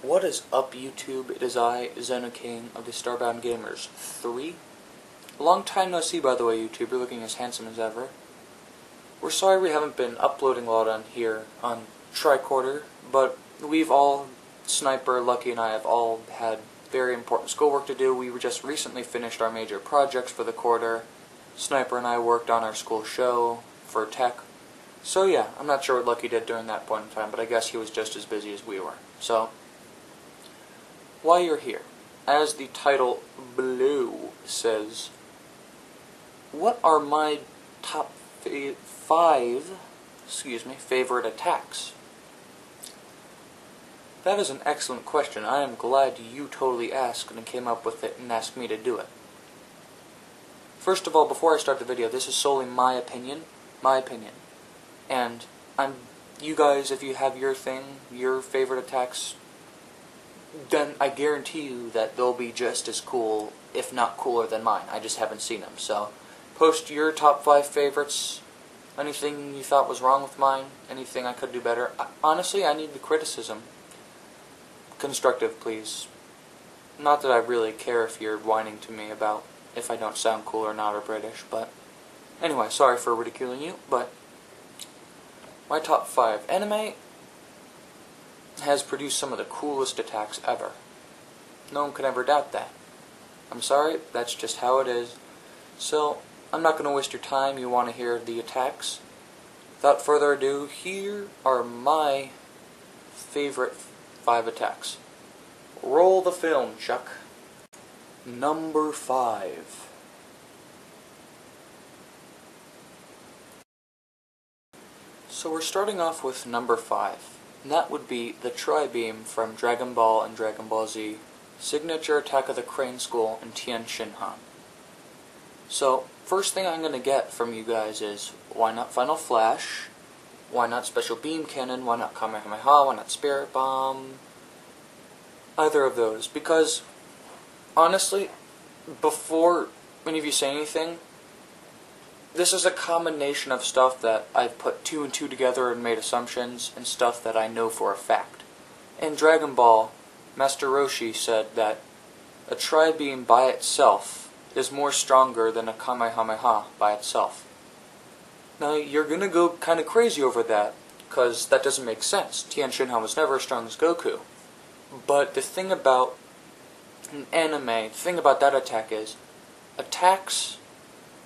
What is up, YouTube? It is I, Zeno King of the Starbound Gamers 3. Long time no see, by the way, YouTube. You're looking as handsome as ever. We're sorry we haven't been uploading a lot on here on Tricorder, but we've all, Sniper, Lucky, and I have all had very important schoolwork to do. We just recently finished our major projects for the quarter. Sniper and I worked on our school show for tech. So yeah, I'm not sure what Lucky did during that point in time, but I guess he was just as busy as we were. So, why you're here. As the title below says, what are my top five favorite attacks? That is an excellent question. I am glad you totally asked and came up with it and asked me to do it. First of all, before I start the video, this is solely my opinion. And you guys, if you have your thing, your favorite attacks, then I guarantee you that they'll be just as cool, if not cooler than mine. I just haven't seen them. So, post your top 5 favorites, anything you thought was wrong with mine, anything I could do better. Honestly, I need the criticism. Constructive, please. Not that I really care if you're whining to me about if I don't sound cool or not, or British, but anyway, sorry for ridiculing you, but my top 5. Anime has produced some of the coolest attacks ever. No one could ever doubt that. I'm sorry, that's just how it is. So, I'm not going to waste your time. You want to hear the attacks? Without further ado, here are my favorite 5 attacks. Roll the film, Chuck. Number 5. So we're starting off with number 5. And that would be the Tri-Beam from Dragon Ball and Dragon Ball Z, Signature Attack of the Crane School, and Tien Shinhan. So, first thing I'm going to get from you guys is, why not Final Flash? Why not Special Beam Cannon? Why not Kamehameha? Why not Spirit Bomb? Either of those. Because, honestly, before any of you say anything, this is a combination of stuff that I've put 2 and 2 together and made assumptions, and stuff that I know for a fact. In Dragon Ball, Master Roshi said that a Tri-Beam by itself is more stronger than a Kamehameha by itself. Now, you're gonna go kind of crazy over that, because that doesn't make sense. Tien Shinhan was never as strong as Goku. But the thing about an anime, the thing about that attack is, attacks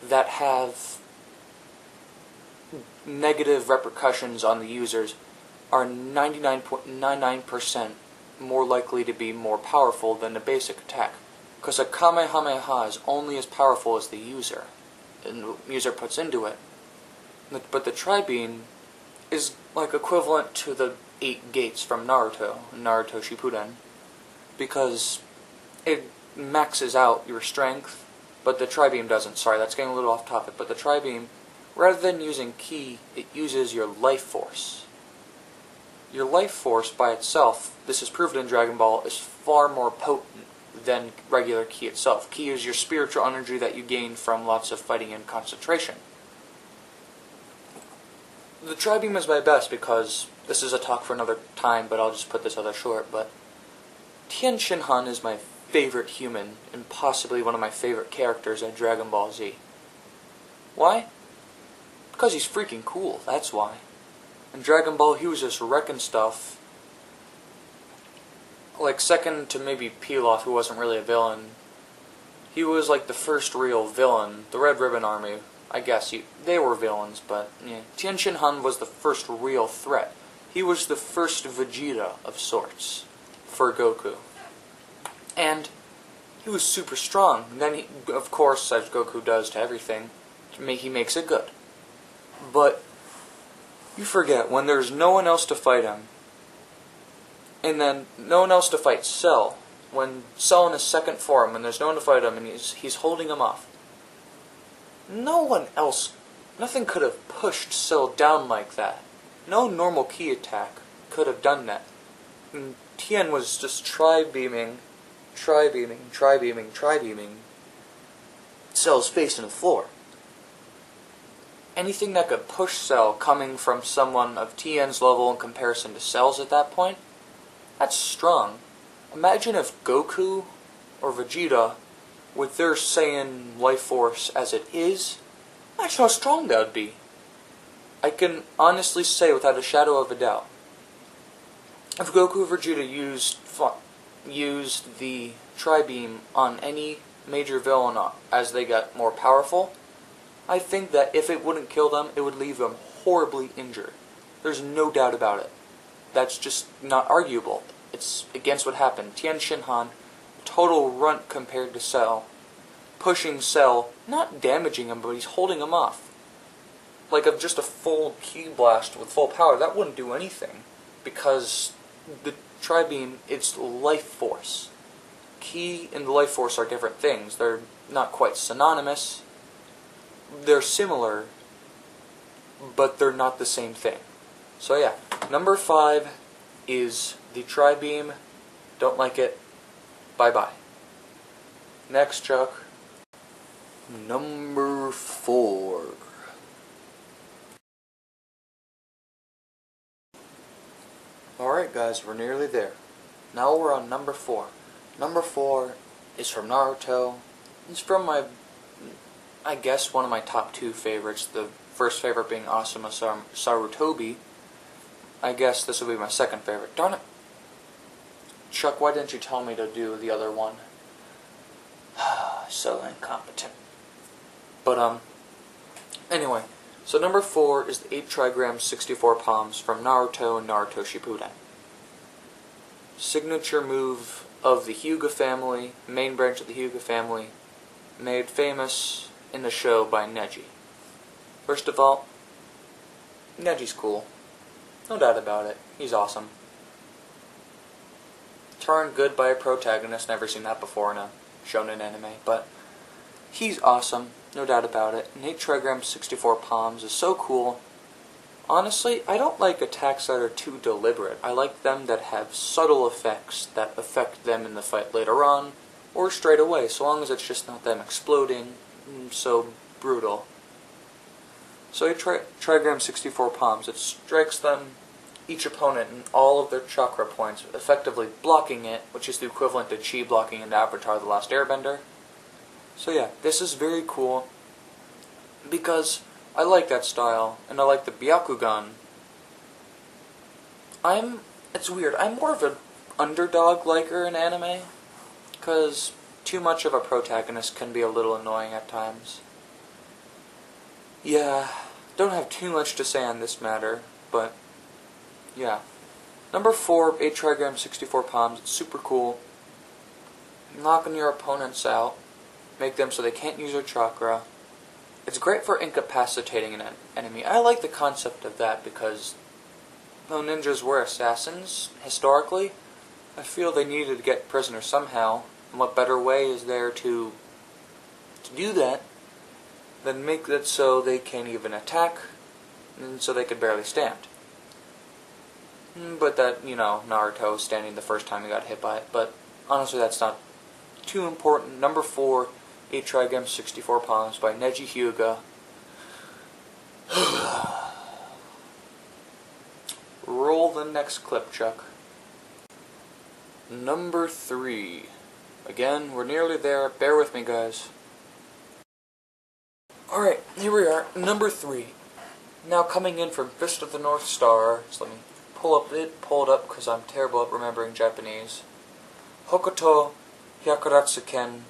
that have negative repercussions on the users are 99.99% more likely to be more powerful than a basic attack. Because a Kamehameha is only as powerful as the user, and the user puts into it. But the Tri-Beam is like equivalent to the 8 gates from Naruto Shippuden, because it maxes out your strength, but the Tri-Beam doesn't. Sorry, that's getting a little off topic, but the Tri-Beam, rather than using ki, it uses your life force. Your life force by itself, this is proven in Dragon Ball, is far more potent than regular ki itself. Ki is your spiritual energy that you gain from lots of fighting and concentration. The Tri-Beam is my best because, this is a talk for another time, but I'll just put this other short, but Tien Shinhan is my favorite human, and possibly one of my favorite characters in Dragon Ball Z. Why? Because he's freaking cool, that's why. In Dragon Ball, he was just wrecking stuff. Like, second to maybe Pilaf, who wasn't really a villain. He was like the first real villain. The Red Ribbon Army, I guess, they were villains, but yeah. Tien Shinhan was the first real threat. He was the first Vegeta of sorts for Goku. And he was super strong. And then, he, of course, as Goku does to everything, he makes it good. But you forget, when there's no one else to fight him, and then no one else to fight Cell, when Cell in his second form, and there's no one to fight him, and he's holding him off, no one else, nothing could have pushed Cell down like that. No normal ki attack could have done that. And Tien was just Tri-Beaming Cell's face into the floor. Anything that could push Cell coming from someone of Tien's level in comparison to Cell's at that point That's strong. Imagine if Goku or Vegeta, with their Saiyan life force as it is, imagine how strong that would be. I can honestly say without a shadow of a doubt, if Goku or Vegeta used the Tri-Beam on any major villain as they got more powerful, I think that if it wouldn't kill them, it would leave them horribly injured. There's no doubt about it. That's just not arguable. It's against what happened. Tien Shinhan, total runt compared to Cell. Pushing Cell, not damaging him, but he's holding him off. Like of just a full Ki blast with full power, that wouldn't do anything. Because the Tri-Beam, it's life force. Ki and the life force are different things. They're not quite synonymous. They're similar, but they're not the same thing. So yeah, number 5 is the Tri-Beam. Don't like it. Bye-bye. Next, Chuck. Number 4. Alright guys, we're nearly there. Now we're on number 4. Number 4 is from Naruto. It's from I guess one of my top 2 favorites. The first favorite being Asuma Sarutobi. I guess this will be my second favorite. Darn it. Chuck, why didn't you tell me to do the other one? So incompetent. But, anyway. So number 4 is the 8 trigrams, 64 palms from Naruto and Naruto Shippuden. Signature move of the Hyuga family, main branch of the Hyuga family, made famous in the show by Neji. First of all, Neji's cool. No doubt about it. He's awesome. Turned good by a protagonist, never seen that before in a shonen anime, but he's awesome, no doubt about it. And 8 trigrams, 64 palms is so cool. Honestly, I don't like attacks that are too deliberate. I like them that have subtle effects that affect them in the fight later on, or straight away, so long as it's just not them exploding so brutal. So 8 trigrams, 64 palms, it strikes them, each opponent, in all of their chakra points, effectively blocking it, which is the equivalent to Chi blocking in Avatar The Last Airbender. So yeah, this is very cool, because I like that style, and I like the Byakugan. It's weird, I'm more of an underdog liker in anime, because too much of a protagonist can be a little annoying at times. Yeah, don't have too much to say on this matter, but yeah. Number 4, 8 trigrams, 64 palms, it's super cool. Knocking your opponents out, make them so they can't use their chakra. It's great for incapacitating an enemy. I like the concept of that because though ninjas were assassins, historically, I feel they needed to get prisoners somehow. And what better way is there to do that than make it so they can't even attack, and so they could barely stand. But that, Naruto standing the first time he got hit by it. But honestly, that's not too important. Number 4, 8 trigrams, 64 palms by Neji Hyuga. Roll the next clip, Chuck. Number 3. Again, we're nearly there. Bear with me, guys. Alright, here we are. Number 3. Now coming in from Fist of the North Star. So let me pull it up because I'm terrible at remembering Japanese. Hokuto Hyakuratsu-ken,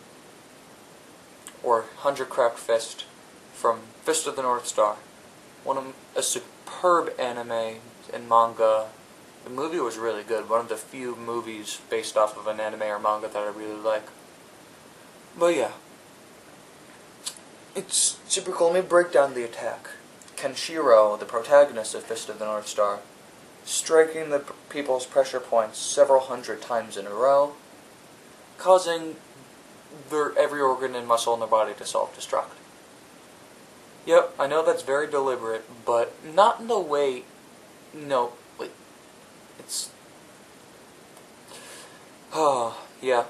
or 100 Cracked Fist, from Fist of the North Star. A superb anime and manga. The movie was really good. One of the few movies based off of an anime or manga that I really like. But yeah. It's super cool. Let me break down the attack. Kenshiro, the protagonist of Fist of the North Star, striking the people's pressure points several hundred times in a row, causing every organ and muscle in their body to self-destruct. Yep, I know that's very deliberate, but not in the way... No, wait. It's... yeah.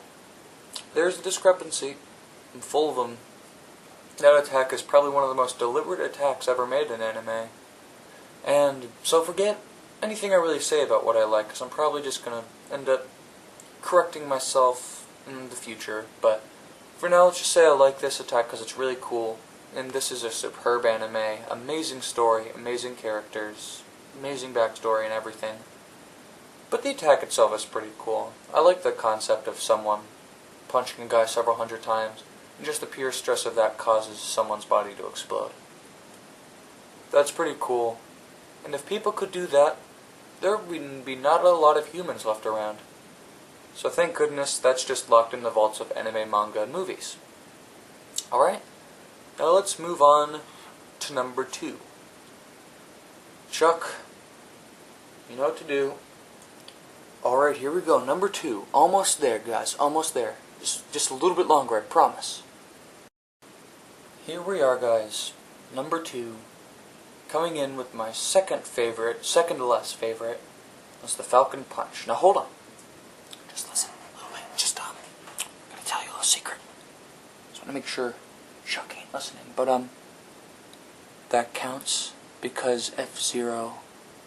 There's a discrepancy. I'm full of them. That attack is probably one of the most deliberate attacks ever made in anime. And, so forget anything I really say about what I like, because I'm probably just going to end up correcting myself in the future. But for now, let's just say I like this attack because it's really cool, and this is a superb anime, amazing story, amazing characters, amazing backstory and everything. But the attack itself is pretty cool. I like the concept of someone punching a guy several hundred times, and just the pure stress of that causes someone's body to explode. That's pretty cool, and if people could do that, there would be not a lot of humans left around. So thank goodness that's just locked in the vaults of anime, manga, and movies. Alright, now let's move on to number 2. Chuck, you know what to do. Alright, here we go, number 2. Almost there, guys, almost there. Just a little bit longer, I promise. Here we are, guys. Number 2. Coming in with my second to last favorite, was the Falcon Punch. Now hold on. Just listen. Wait, I'm gonna tell you a little secret. Just want to make sure Chuck ain't listening. But that counts because F-Zero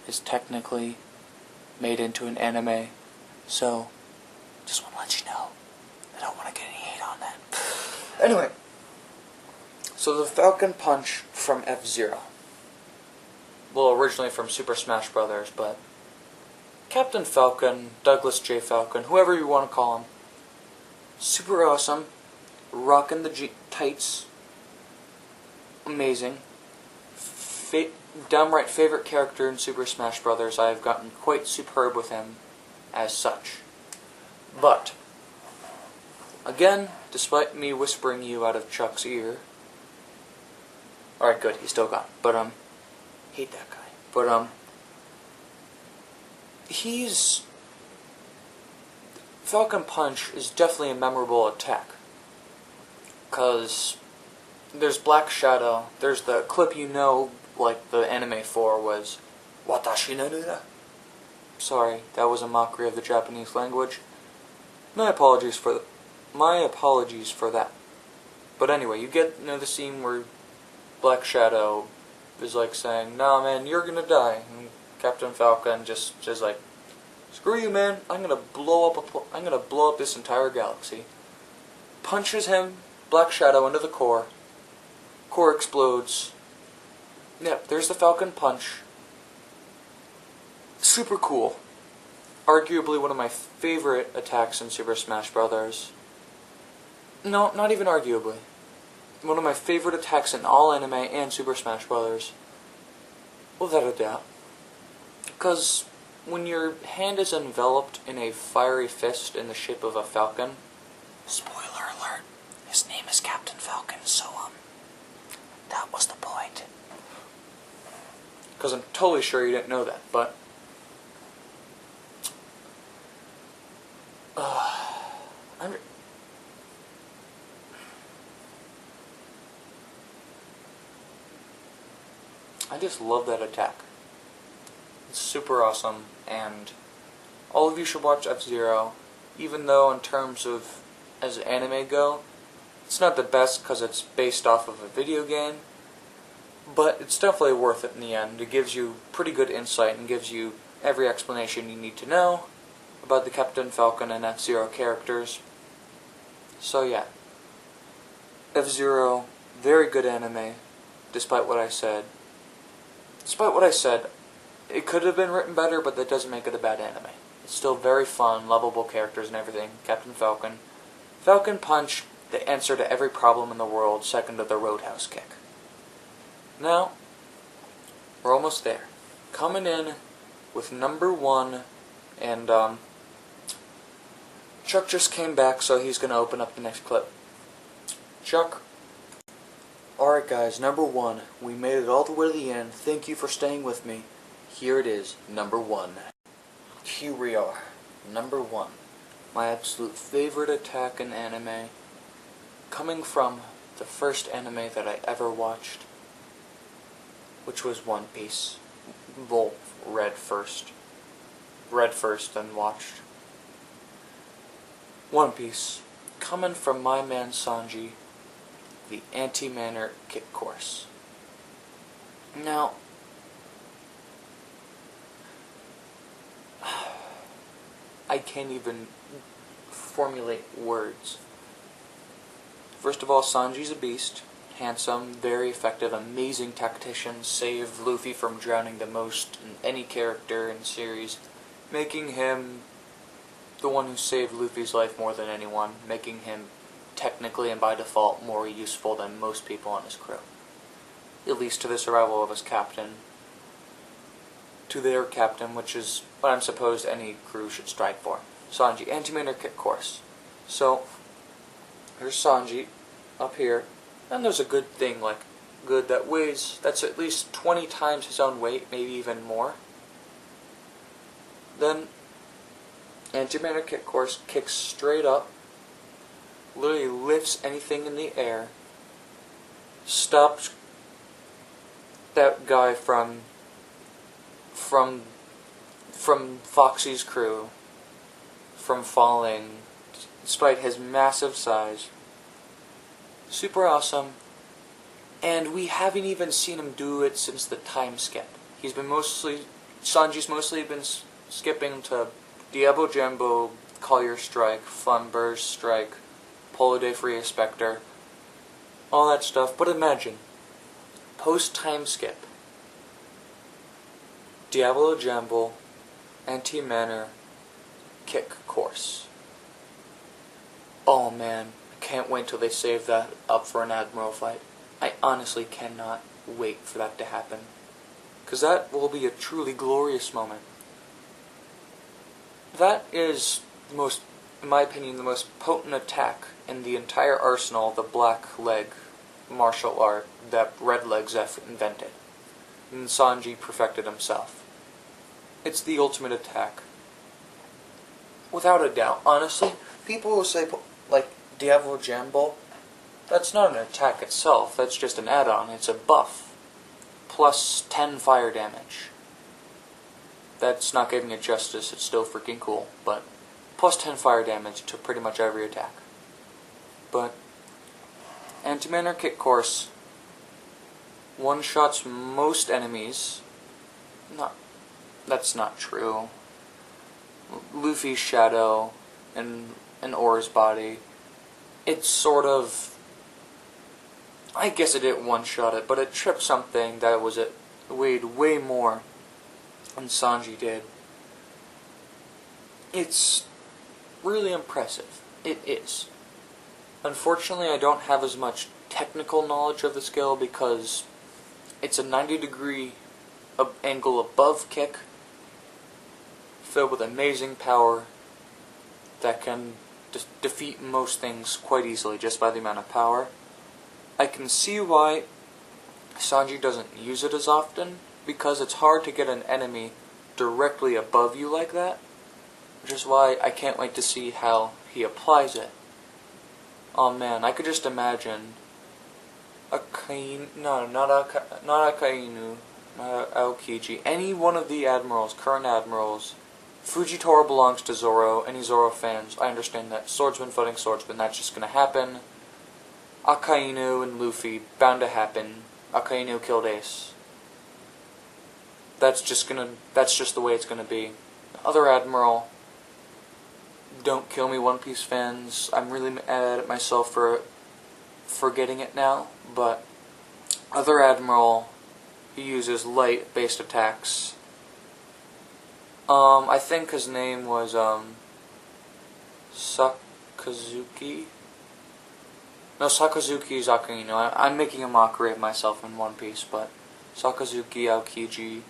is technically made into an anime. So, just want to let you know. I don't want to get any hate on that. Anyway, so the Falcon Punch from F-Zero. Well, originally from Super Smash Bros., but Captain Falcon, Douglas J. Falcon, whoever you want to call him, super awesome, rocking the tights, amazing, downright favorite character in Super Smash Bros. I have gotten quite superb with him as such. But, again, despite me whispering you out of Chuck's ear, alright, good, he's still gone, but hate that guy. But Falcon Punch is definitely a memorable attack. Cause there's Black Shadow, there's the clip like the anime for was Watashi no Nura. Sorry, that was a mockery of the Japanese language. My apologies for that. But anyway, you get the scene where Black Shadow is like saying, "Nah, man, you're gonna die." And Captain Falcon just like, "Screw you, man! I'm gonna blow up this entire galaxy." Punches him, Black Shadow, into the core. Core explodes. Yep, there's the Falcon Punch. Super cool. Arguably one of my favorite attacks in Super Smash Bros. No, not even arguably. One of my favorite attacks in all anime and Super Smash Bros. Without a doubt. Because when your hand is enveloped in a fiery fist in the shape of a falcon, spoiler alert, his name is Captain Falcon, so that was the point. Because I'm totally sure you didn't know that, but I just love that attack. It's super awesome, and all of you should watch F-Zero, even though in terms of as anime go, it's not the best because it's based off of a video game, but it's definitely worth it in the end. It gives you pretty good insight and gives you every explanation you need to know about the Captain Falcon and F-Zero characters. So yeah, F-Zero, very good anime, despite what I said. It could have been written better, but that doesn't make it a bad anime. It's still very fun, lovable characters and everything. Captain Falcon. Falcon Punch, the answer to every problem in the world, second to the Roadhouse kick. Now, we're almost there. Coming in with number 1, and Chuck just came back, so he's going to open up the next clip. Chuck. Alright guys, number 1. We made it all the way to the end. Thank you for staying with me. Here it is, number 1. Here we are. Number 1. My absolute favorite attack in anime. Coming from the first anime that I ever watched, which was One Piece. Well, read first, then watched. One Piece. Coming from my man Sanji. The anti-manner kick course. Now, I can't even formulate words. First of all, Sanji's a beast. Handsome, very effective, amazing tactician, saved Luffy from drowning the most in any character in the series, making him the one who saved Luffy's life more than anyone, making him technically and by default more useful than most people on his crew. At least to the survival of his captain. To their captain, which is what I'm supposed any crew should strive for. Sanji, antimatter kick course. So, here's Sanji, up here, and there's a good thing, like, good that weighs, that's at least 20 times his own weight, maybe even more. Then, antimatter kick course kicks straight up, literally lifts anything in the air, stops that guy from Foxy's crew from falling, despite his massive size. Super awesome, and we haven't even seen him do it since the time skip. Sanji's mostly been skipping to Diablo Jambo, Collier Strike, Fun Burst Strike, Polo de Fria Spectre, all that stuff. But imagine, post-time skip, Diablo Jambo, Anti-Manner, Kick Course. Oh man, I can't wait till they save that up for an Admiral fight. I honestly cannot wait for that to happen, because that will be a truly glorious moment. That is the most, in my opinion, the most potent attack in the entire arsenal of the black leg martial art that Red Leg Zeph invented, and Sanji perfected himself. It's the ultimate attack. Without a doubt. Honestly, people will say, like, Diablo Jambo, that's not an attack itself, that's just an add-on, it's a buff. Plus 10 fire damage. That's not giving it justice, it's still freaking cool, but plus 10 fire damage to pretty much every attack. But Antimatter Kick Course one-shots most enemies. That's not true. Luffy's shadow and Oar's body. It's sort of, I guess it didn't one-shot it, but it tripped something that weighed way more than Sanji did. It's really impressive. It is. Unfortunately, I don't have as much technical knowledge of the skill because it's a 90-degree angle above kick, filled with amazing power that can defeat most things quite easily just by the amount of power. I can see why Sanji doesn't use it as often, because it's hard to get an enemy directly above you like that, which is why I can't wait to see how he applies it. Oh man, I could just imagine Akainu, not Akainu, not Aokiji, any one of the admirals, current admirals. Fujitora belongs to Zoro. Any Zoro fans, I understand that. Swordsman fighting swordsman, that's just gonna happen. Akainu and Luffy, bound to happen. Akainu killed Ace. That's just the way it's gonna be. Other admiral, don't kill me, One Piece fans. I'm really mad at myself for forgetting it now, but other admiral, he uses light-based attacks. I think his name was, Sakazuki? No, Sakazuki is Akainu. I'm making a mockery of myself in One Piece, but Sakazuki Aokiji.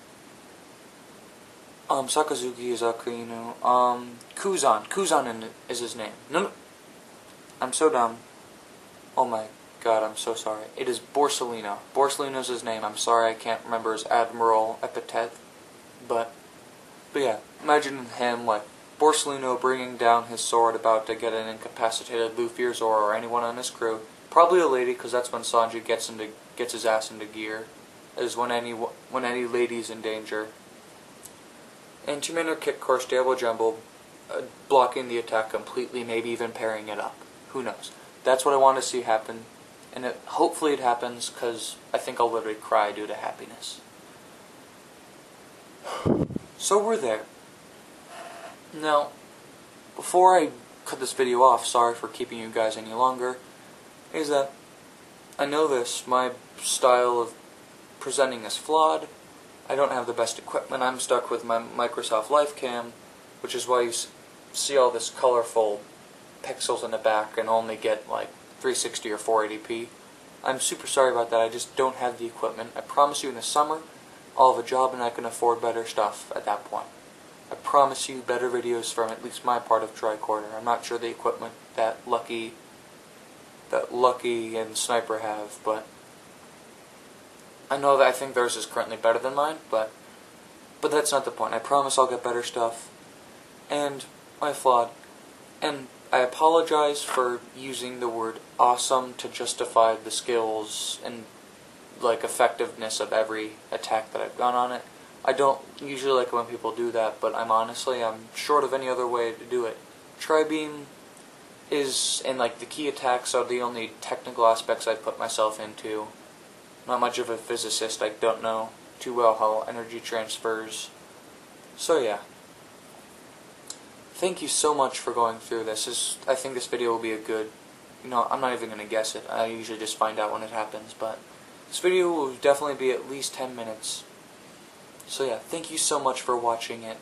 Sakazuki is Akainu. Kuzan is his name. No, I'm so dumb. Oh my god, I'm so sorry. It is Borsalino. Borsalino is his name. I'm sorry I can't remember his admiral epithet, but yeah, imagine him, like, Borsalino bringing down his sword about to get an incapacitated Luffy or Zoro or anyone on his crew. Probably a lady, because that's when Sanji gets his ass into gear, is when any lady's in danger. And Antimatter Kick Course, Diablo Jumbo, blocking the attack completely, maybe even parrying it up. Who knows? That's what I want to see happen, and hopefully it happens, because I think I'll literally cry due to happiness. So we're there. Now, before I cut this video off, sorry for keeping you guys any longer, is that I know my style of presenting is flawed. I don't have the best equipment. I'm stuck with my Microsoft LifeCam, which is why you see all this colorful pixels in the back and only get like 360 or 480p. I'm super sorry about that. I just don't have the equipment. I promise you in the summer I'll have a job and I can afford better stuff at that point. I promise you better videos from at least my part of Tricorder. I'm not sure the equipment that Lucky and Sniper have, but I know that I think theirs is currently better than mine, but that's not the point. I promise I'll get better stuff. And my flawed. And I apologize for using the word awesome to justify the skills and like effectiveness of every attack that I've gone on it. I don't usually like it when people do that, but I'm short of any other way to do it. Tri-beam is, and like the key attacks are the only technical aspects I've put myself into. Not much of a physicist. I don't know too well how energy transfers. So yeah. Thank you so much for going through this. I think this video will be a good, I'm not even going to guess it. I usually just find out when it happens, but this video will definitely be at least 10 minutes. So yeah, thank you so much for watching it.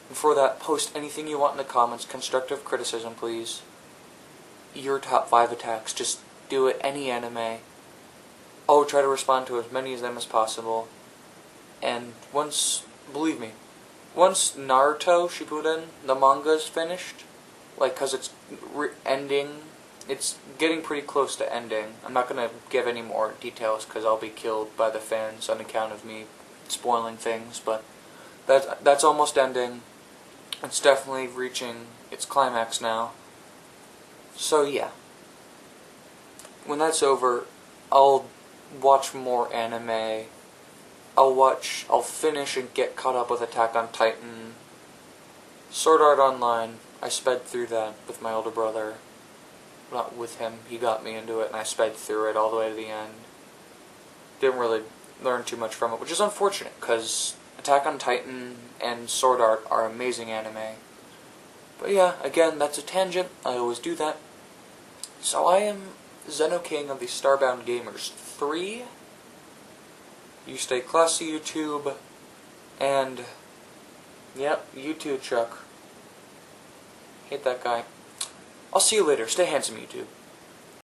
And for that, post anything you want in the comments. Constructive criticism, please. Your top 5 attacks. Just do it, any anime. I'll try to respond to as many of them as possible. And believe me, once Naruto Shippuden, the manga is finished, cause it's ending, it's getting pretty close to ending. I'm not gonna give any more details cause I'll be killed by the fans on account of me spoiling things, but that's almost ending. It's definitely reaching its climax now. So yeah. When that's over, I'll watch more anime. I'll finish and get caught up with Attack on Titan. Sword Art Online, I sped through that with my older brother. Not with him, he got me into it and I sped through it all the way to the end. Didn't really learn too much from it, which is unfortunate, because Attack on Titan and Sword Art are amazing anime. But yeah, again, that's a tangent, I always do that. So I am Zeno King of the Starbound Gamers 3. You stay classy, YouTube, and yep, YouTube Chuck. Hate that guy. I'll see you later. Stay handsome, YouTube.